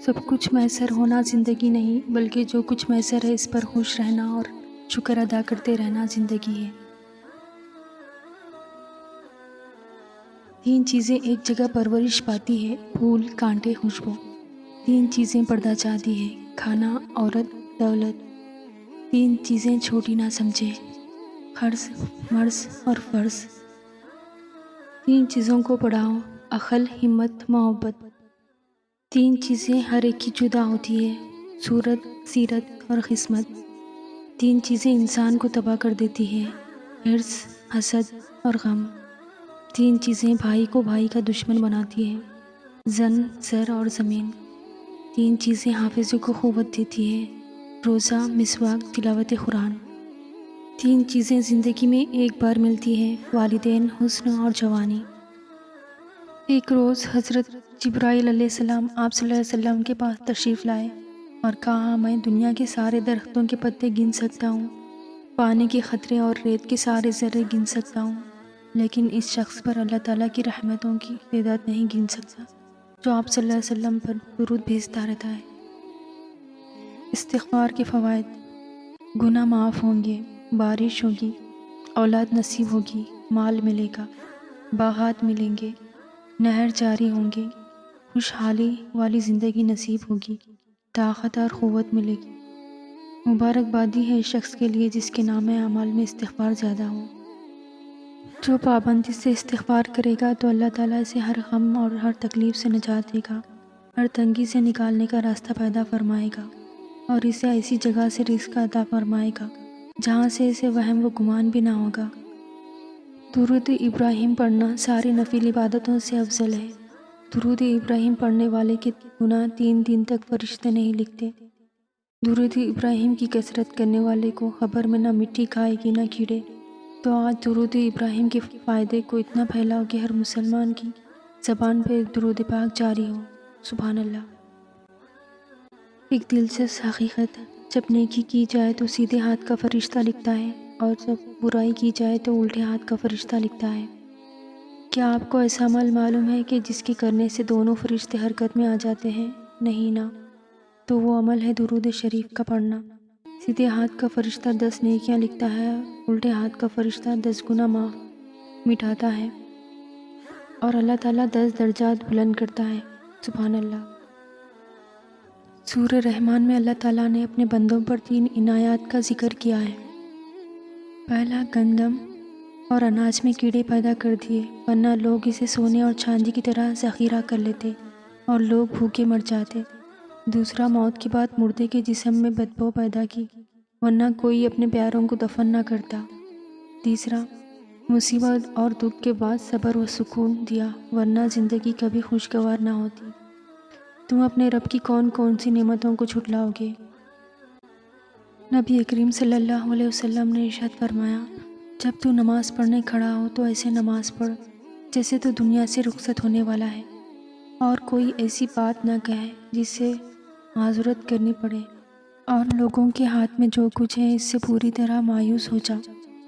سب کچھ میسر ہونا زندگی نہیں، بلکہ جو کچھ میسر ہے اس پر خوش رہنا اور شکر ادا کرتے رہنا زندگی ہے۔ 3 چیزیں ایک جگہ پرورش پاتی ہے، پھول، کانٹے، خوشبو۔ 3 چیزیں پردہ چاہتی ہے، کھانا، عورت، دولت۔ 3 چیزیں چھوٹی نہ سمجھے، قرض، مرض اور فرض۔ 3 چیزوں کو پڑھاؤ، عقل، ہمت، محبت۔ 3 چیزیں ہر ایک کی جدا ہوتی ہے، صورت، سیرت اور قسمت۔ 3 چیزیں انسان کو تباہ کر دیتی ہے، حرص، حسد اور غم۔ 3 چیزیں بھائی کو بھائی کا دشمن بناتی ہے، زن، زر اور زمین۔ 3 چیزیں حافظ کو قوت دیتی ہے، روزہ، مسواک، تلاوت قرآن۔ 3 چیزیں زندگی میں ایک بار ملتی ہے، والدین، حسن اور جوانی۔ ایک روز حضرت جبرائیل علیہ السلام آپ صلی اللہ علیہ وسلم کے پاس تشریف لائے اور کہا، میں دنیا کے سارے درختوں کے پتے گن سکتا ہوں، پانی کے قطرے اور ریت کے سارے ذرے گن سکتا ہوں، لیکن اس شخص پر اللہ تعالیٰ کی رحمتوں کی تعداد نہیں گن سکتا جو آپ صلی اللہ علیہ وسلم پر درود بھیجتا رہتا ہے۔ استغفار کے فوائد: گناہ معاف ہوں گے، بارش ہوگی، اولاد نصیب ہوگی، مال ملے گا، باغات ملیں گے، نہر جاری ہوں گے، خوشحالی والی زندگی نصیب ہوگی، طاقت اور قوت ملے گی۔ مبارکبادی ہے اس شخص کے لیے جس کے نام اعمال میں استغفار زیادہ ہو۔ جو پابندی سے استغفار کرے گا تو اللہ تعالیٰ اسے ہر غم اور ہر تکلیف سے نجات دے گا، ہر تنگی سے نکالنے کا راستہ پیدا فرمائے گا اور اسے ایسی جگہ سے رزق عطا فرمائے گا جہاں سے اسے وہم و گمان بھی نہ ہوگا۔ درود ابراہیم پڑھنا ساری نفل عبادتوں سے افضل ہے۔ درود ابراہیم پڑھنے والے کے گناہ 3 دن تک فرشتے نہیں لکھتے۔ درود ابراہیم کی کثرت کرنے والے کو قبر میں نہ مٹی کھائے گی نہ کیڑے۔ تو آج درود ابراہیم کے فائدے کو اتنا پھیلاؤ کہ ہر مسلمان کی زبان پہ درود پاک جاری ہو۔ سبحان اللہ۔ ایک دلچسپ حقیقت: جب نیکی کی جائے تو سیدھے ہاتھ کا فرشتہ لکھتا ہے اور جب برائی کی جائے تو الٹے ہاتھ کا فرشتہ لکھتا ہے۔ کیا آپ کو ایسا عمل معلوم ہے کہ جس کے کرنے سے دونوں فرشتے حرکت میں آ جاتے ہیں؟ نہیں نا؟ تو وہ عمل ہے درود شریف کا پڑھنا۔ سیدھے ہاتھ کا فرشتہ 10 نیکیاں لکھتا ہے، الٹے ہاتھ کا فرشتہ 10 گناہ معاف مٹاتا ہے اور اللہ تعالیٰ 10 درجات بلند کرتا ہے۔ سبحان اللہ۔ سورہ رحمان میں اللہ تعالیٰ نے اپنے بندوں پر 3 عنایات کا ذکر کیا ہے۔ پہلا، گندم اور اناج میں کیڑے پیدا کر دیے، ورنہ لوگ اسے سونے اور چاندی کی طرح ذخیرہ کر لیتے اور لوگ بھوکے مر جاتے۔ دوسرا، موت کے بعد مردے کے جسم میں بدبو پیدا کی، ورنہ کوئی اپنے پیاروں کو دفن نہ کرتا۔ تیسرا، مصیبت اور دکھ کے بعد صبر و سکون دیا، ورنہ زندگی کبھی خوشگوار نہ ہوتی۔ تم اپنے رب کی کون کون سی نعمتوں کو جھٹلاؤ گے؟ نبی کریم صلی اللہ علیہ وسلم نے ارشاد فرمایا، جب تو نماز پڑھنے کھڑا ہو تو ایسے نماز پڑھ جیسے تو دنیا سے رخصت ہونے والا ہے، اور کوئی ایسی بات نہ کہے جس سے معذرت کرنی پڑے، اور لوگوں کے ہاتھ میں جو کچھ ہے اس سے پوری طرح مایوس ہو جا،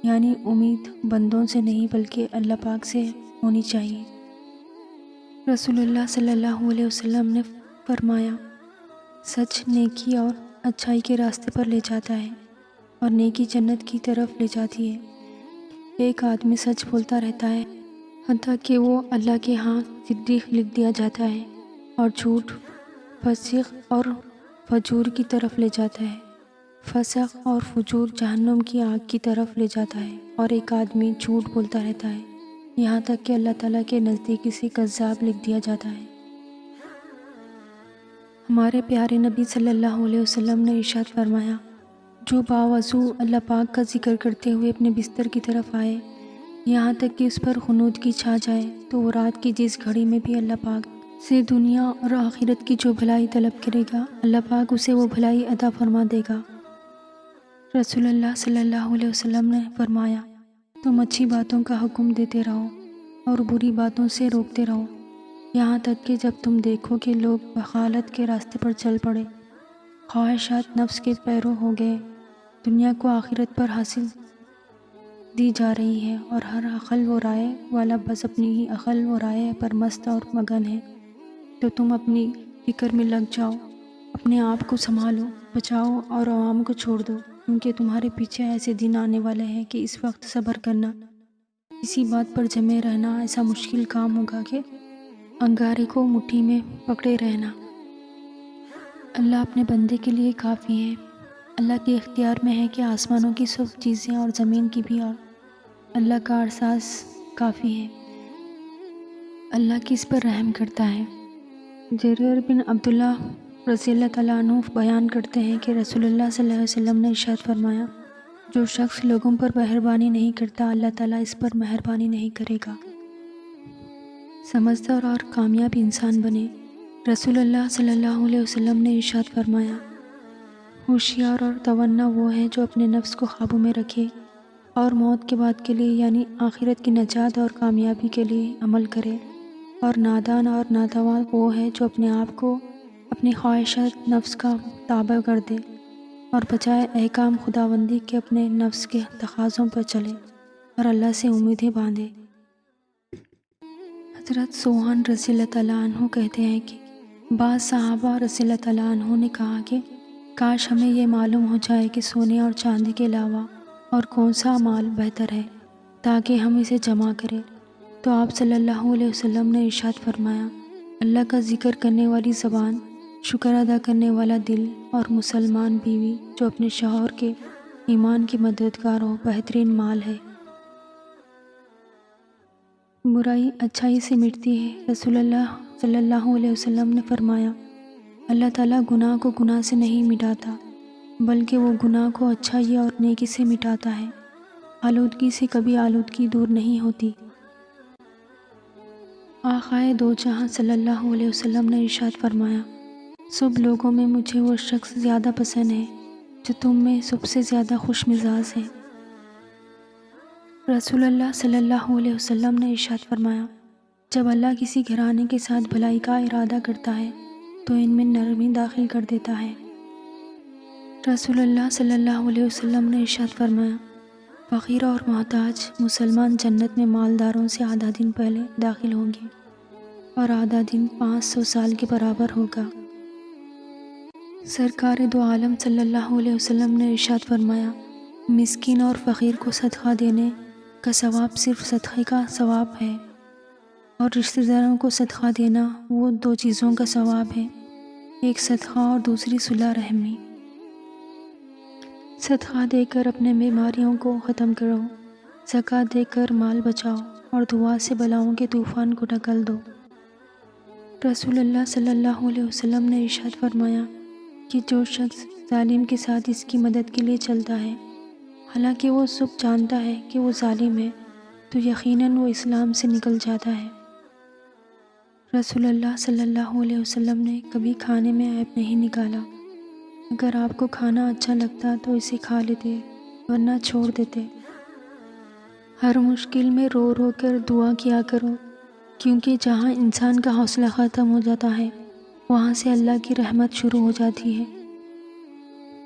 یعنی امید بندوں سے نہیں بلکہ اللہ پاک سے ہونی چاہیے۔ رسول اللہ صلی اللہ علیہ وسلم نے فرمایا، سچ نیکی اور اچھائی کے راستے پر لے جاتا ہے اور نیکی جنت کی طرف لے جاتی ہے۔ ایک آدمی سچ بولتا رہتا ہے حتیٰ کہ وہ اللہ کے ہاں صدیق لکھ دیا جاتا ہے، اور جھوٹ فسق اور فجور کی طرف لے جاتا ہے۔ فسق اور فجور جہنم کی آگ کی طرف لے جاتا ہے، اور ایک آدمی جھوٹ بولتا رہتا ہے یہاں تک کہ اللہ تعالیٰ کے نزدیک اسے کذاب لکھ دیا جاتا ہے۔ ہمارے پیارے نبی صلی اللہ علیہ وسلم نے ارشاد فرمایا، جو باوضو اللہ پاک کا ذکر کرتے ہوئے اپنے بستر کی طرف آئے یہاں تک کہ اس پر قنوت کی چھا جائے تو وہ رات کی جس گھڑی میں بھی اللہ پاک سے دنیا اور آخرت کی جو بھلائی طلب کرے گا اللہ پاک اسے وہ بھلائی عطا فرما دے گا۔ رسول اللہ صلی اللہ علیہ وسلم نے فرمایا، تم اچھی باتوں کا حکم دیتے رہو اور بری باتوں سے روکتے رہو، یہاں تک کہ جب تم دیکھو کہ لوگ بخالت کے راستے پر چل پڑے، خواہشات نفس کے پیرو ہو گئے، دنیا کو آخرت پر حاصل دی جا رہی ہے اور ہر عقل و رائے والا بس اپنی ہی عقل و رائے پر مست اور مگن ہے، تو تم اپنی فکر میں لگ جاؤ، اپنے آپ کو سنبھالو، بچاؤ اور عوام کو چھوڑ دو، کیونکہ تمہارے پیچھے ایسے دن آنے والے ہیں کہ اس وقت صبر کرنا، کسی بات پر جمے رہنا ایسا مشکل کام ہوگا کہ انگارے کو مٹھی میں پکڑے رہنا۔ اللہ اپنے بندے کے لیے کافی ہے۔ اللہ کے اختیار میں ہے کہ آسمانوں کی سب چیزیں اور زمین کی بھی، اور اللہ کا احساس کافی ہے۔ اللہ کس پر رحم کرتا ہے؟ جریر بن عبداللہ رضی اللہ تعالیٰ عنہ بیان کرتے ہیں کہ رسول اللہ صلی اللہ علیہ وسلم نے ارشاد فرمایا، جو شخص لوگوں پر مہربانی نہیں کرتا اللہ تعالیٰ اس پر مہربانی نہیں کرے گا۔ سمجھدار اور کامیاب انسان بنے۔ رسول اللہ صلی اللہ علیہ وسلم نے ارشاد فرمایا، ہوشیار اور توانا وہ ہے جو اپنے نفس کو قابو میں رکھے اور موت کے بعد کے لیے یعنی آخرت کی نجات اور کامیابی کے لیے عمل کرے، اور نادان اور ناتواں وہ ہے جو اپنے آپ کو اپنی خواہشات نفس کا تابع کر دے اور بجائے احکام خداوندی کے اپنے نفس کے تقاضوں پر چلے اور اللہ سے امیدیں باندھے۔ حضرت سوہان رضی اللہ تعالیٰ عنہ کہتے ہیں کہ بعض صحابہ رضی اللہ تعالیٰ عنہ نے کہا کہ کاش ہمیں یہ معلوم ہو جائے کہ سونے اور چاندی کے علاوہ اور کون سا مال بہتر ہے تاکہ ہم اسے جمع کریں، تو آپ صلی اللہ علیہ وسلم نے ارشاد فرمایا، اللہ کا ذکر کرنے والی زبان، شکر ادا کرنے والا دل اور مسلمان بیوی جو اپنے شوہر کے ایمان کی مددگار ہو بہترین مال ہے۔ برائی اچھائی سے مٹتی ہے۔ رسول اللہ صلی اللہ علیہ وسلم نے فرمایا، اللہ تعالیٰ گناہ کو گناہ سے نہیں مٹاتا بلکہ وہ گناہ کو اچھائی اور نیکی سے مٹاتا ہے۔ آلودگی سے کبھی آلودگی دور نہیں ہوتی۔ آقائے دو جہاں صلی اللہ علیہ وسلم نے ارشاد فرمایا، سب لوگوں میں مجھے وہ شخص زیادہ پسند ہے جو تم میں سب سے زیادہ خوش مزاج ہے۔ رسول اللہ صلی اللہ علیہ وسلم نے ارشاد فرمایا، جب اللہ کسی گھرانے کے ساتھ بھلائی کا ارادہ کرتا ہے تو ان میں نرمی داخل کر دیتا ہے۔ رسول اللہ صلی اللہ علیہ وسلم نے ارشاد فرمایا، فقیر اور محتاج مسلمان جنت میں مالداروں سے آدھا دن پہلے داخل ہوں گے اور آدھا دن 500 سال کے برابر ہوگا۔ سرکار دو عالم صلی اللہ علیہ وسلم نے ارشاد فرمایا، مسکین اور فقیر کو صدقہ دینے کا ثواب صرف صدقے کا ثواب ہے، اور رشتہ داروں کو صدقہ دینا وہ دو چیزوں کا ثواب ہے، ایک صدقہ اور دوسری صلہ رحمی۔ صدقہ دے کر اپنے بیماریوں کو ختم کرو، زکوٰۃ دے کر مال بچاؤ اور دعا سے بلاؤں کے طوفان کو ڈھکل دو۔ رسول اللہ صلی اللہ علیہ وسلم نے ارشاد فرمایا کہ جو شخص ظالم کے ساتھ اس کی مدد کے لیے چلتا ہے حالانکہ وہ سب جانتا ہے کہ وہ ظالم ہے تو یقیناً وہ اسلام سے نکل جاتا ہے۔ رسول اللہ صلی اللہ علیہ وسلم نے کبھی کھانے میں عیب نہیں نکالا۔ اگر آپ کو کھانا اچھا لگتا تو اسے کھا لیتے ورنہ چھوڑ دیتے۔ ہر مشکل میں رو رو کر دعا کیا کرو، کیونکہ جہاں انسان کا حوصلہ ختم ہو جاتا ہے وہاں سے اللہ کی رحمت شروع ہو جاتی ہے۔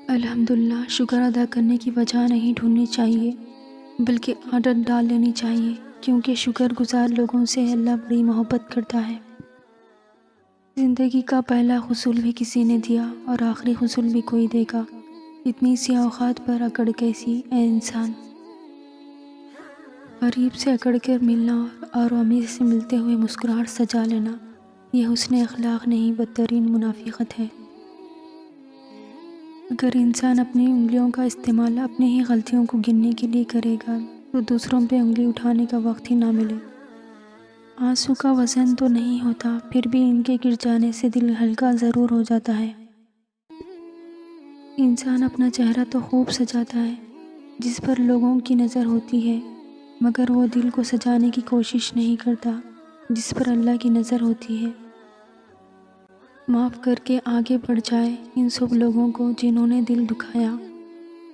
الحمدللہ شکر ادا کرنے کی وجہ نہیں ڈھونڈنی چاہیے بلکہ عادت ڈال لینی چاہیے، کیونکہ شکر گزار لوگوں سے اللہ بڑی محبت کرتا ہے۔ زندگی کا پہلا حصول بھی کسی نے دیا اور آخری حصول بھی کوئی دے گا، اتنی سی اوقات پر اکڑ کیسی اے انسان۔ غریب سے اکڑ کر ملنا اور امیر سے ملتے ہوئے مسکراہٹ سجا لینا، یہ حسن اخلاق نہیں بدترین منافقت ہے۔ اگر انسان اپنی انگلیوں کا استعمال اپنی ہی غلطیوں کو گننے کے لیے کرے گا تو دوسروں پہ انگلی اٹھانے کا وقت ہی نہ ملے۔ آنسو کا وزن تو نہیں ہوتا، پھر بھی ان کے گر جانے سے دل ہلکا ضرور ہو جاتا ہے۔ انسان اپنا چہرہ تو خوب سجاتا ہے جس پر لوگوں کی نظر ہوتی ہے، مگر وہ دل کو سجانے کی کوشش نہیں کرتا جس پر اللہ کی نظر ہوتی ہے۔ معاف کر کے آگے بڑھ جائے ان سب لوگوں کو جنہوں نے دل دکھایا،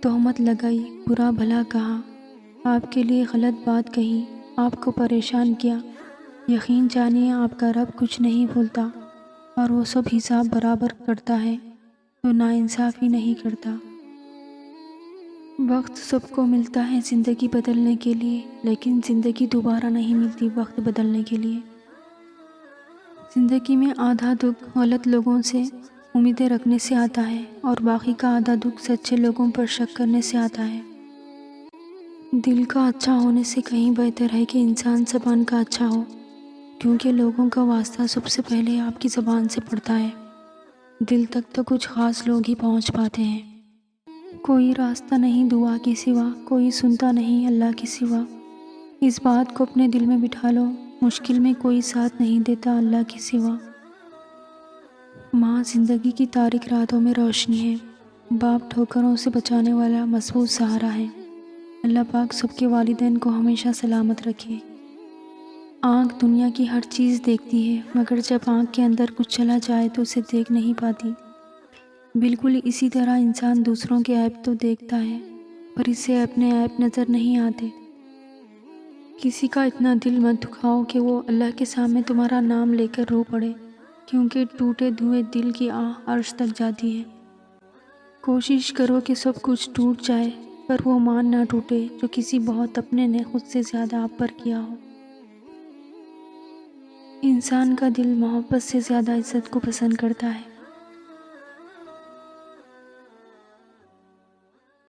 تہمت لگائی، برا بھلا کہا، آپ کے لیے غلط بات کہی، آپ کو پریشان کیا۔ یقین جانیے آپ کا رب کچھ نہیں بھولتا اور وہ سب حساب برابر کرتا ہے، تو ناانصافی نہیں کرتا۔ وقت سب کو ملتا ہے زندگی بدلنے کے لیے، لیکن زندگی دوبارہ نہیں ملتی وقت بدلنے کے لیے۔ زندگی میں آدھا دکھ غلط لوگوں سے امیدیں رکھنے سے آتا ہے اور باقی کا آدھا دکھ سچے لوگوں پر شک کرنے سے آتا ہے۔ دل کا اچھا ہونے سے کہیں بہتر ہے کہ انسان زبان کا اچھا ہو، کیونکہ لوگوں کا واسطہ سب سے پہلے آپ کی زبان سے پڑتا ہے۔ دل تک تو کچھ خاص لوگ ہی پہنچ پاتے ہیں۔ کوئی راستہ نہیں دعا کے سوا، کوئی سنتا نہیں اللہ کے سوا۔ اس بات کو اپنے دل میں بٹھا لو، مشکل میں کوئی ساتھ نہیں دیتا اللہ کے سوا۔ ماں زندگی کی تاریک راتوں میں روشنی ہے، باپ ٹھوکروں سے بچانے والا مضبوط سہارا ہے۔ اللہ پاک سب کے والدین کو ہمیشہ سلامت رکھے۔ آنکھ دنیا کی ہر چیز دیکھتی ہے، مگر جب آنکھ کے اندر کچھ چلا جائے تو اسے دیکھ نہیں پاتی۔ بالکل اسی طرح انسان دوسروں کے عیب تو دیکھتا ہے، پر اسے اپنے عیب نظر نہیں آتے۔ کسی کا اتنا دل مت دکھاؤ کہ وہ اللہ کے سامنے تمہارا نام لے کر رو پڑے، کیونکہ ٹوٹے ہوئے دل کی آہ عرش تک جاتی ہے۔ کوشش کرو کہ سب کچھ ٹوٹ جائے، پر وہ مان نہ ٹوٹے جو کسی بہت اپنے نے خود سے زیادہ آپ پر کیا ہو۔ انسان کا دل محبت سے زیادہ عزت کو پسند کرتا ہے۔